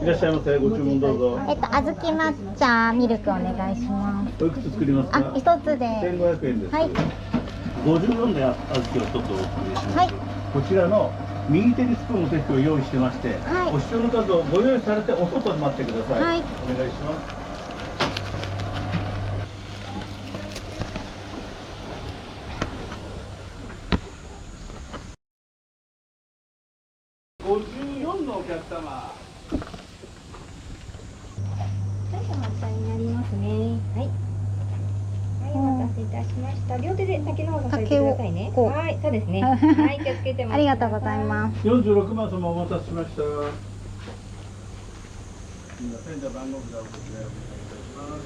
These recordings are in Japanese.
いらっしゃいませ。ご注文どうぞ。小豆抹茶ミルクお願いします。おいくつ作りますか。一つで。1500円です。はい。54で小豆をちょっとお作りします。はい。こちらの右手にスプーンを適を用意してまして、はい、お必要の数をご用意されてお外で待ってください。はい。お願いします。54のお客様。はい、お待ちになりますね。はい。はい、お待たせいたしました。両手で竹の方を添えてくださいね。はい、そうですね。はい、気をつけてます。ありがとうございます。46番様お待たせしました。すみません、じゃあ番号札をこちらへお願いいたします。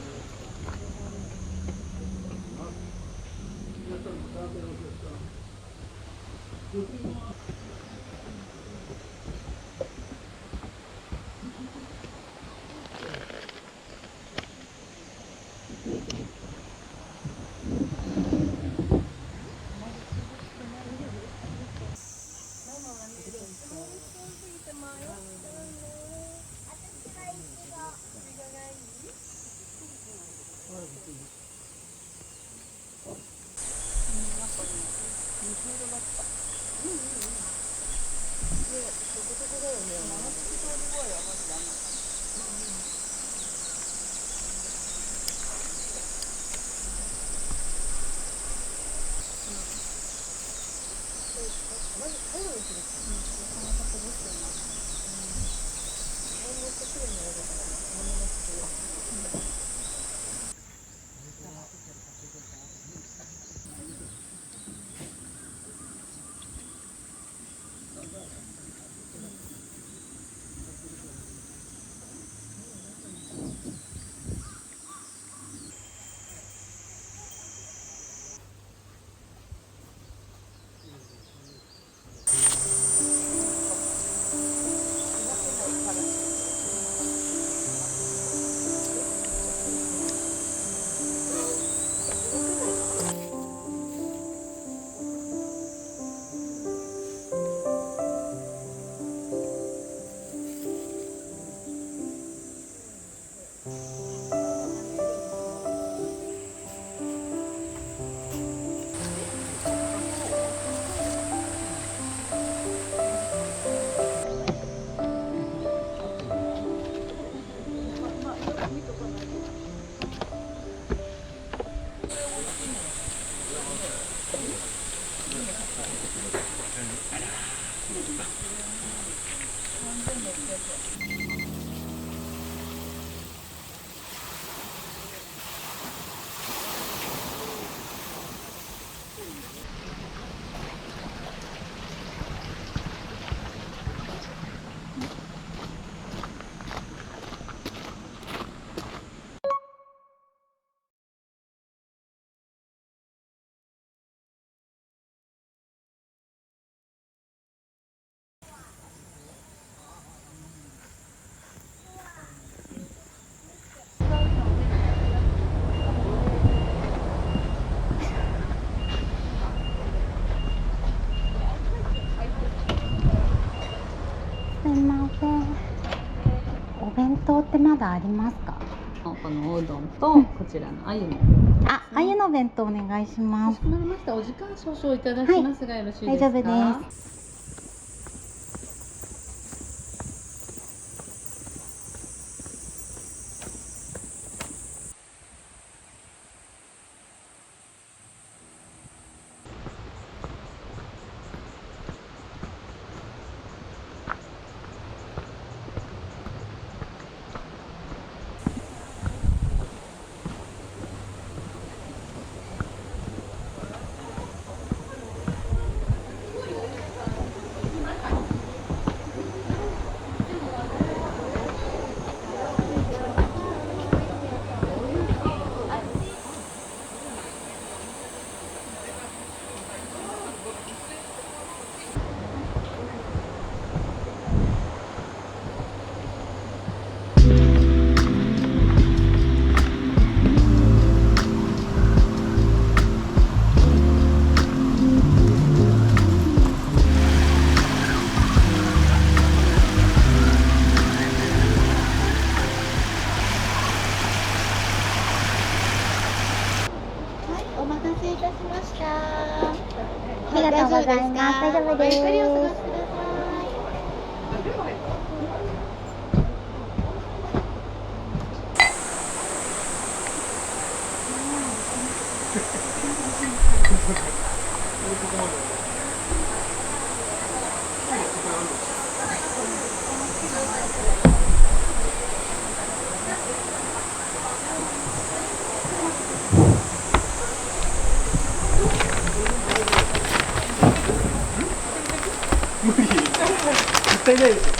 皆さんも触ってよろしいですか。すいません。お弁当ってまだありますか？このおうどんとこちらの鮎の、鮎の弁当お願いします。かしこまりました。お時間少々いただきますが、よろしいですか？大丈夫です。でゆっくりお過ごしす。ください。無理絶対ないですよ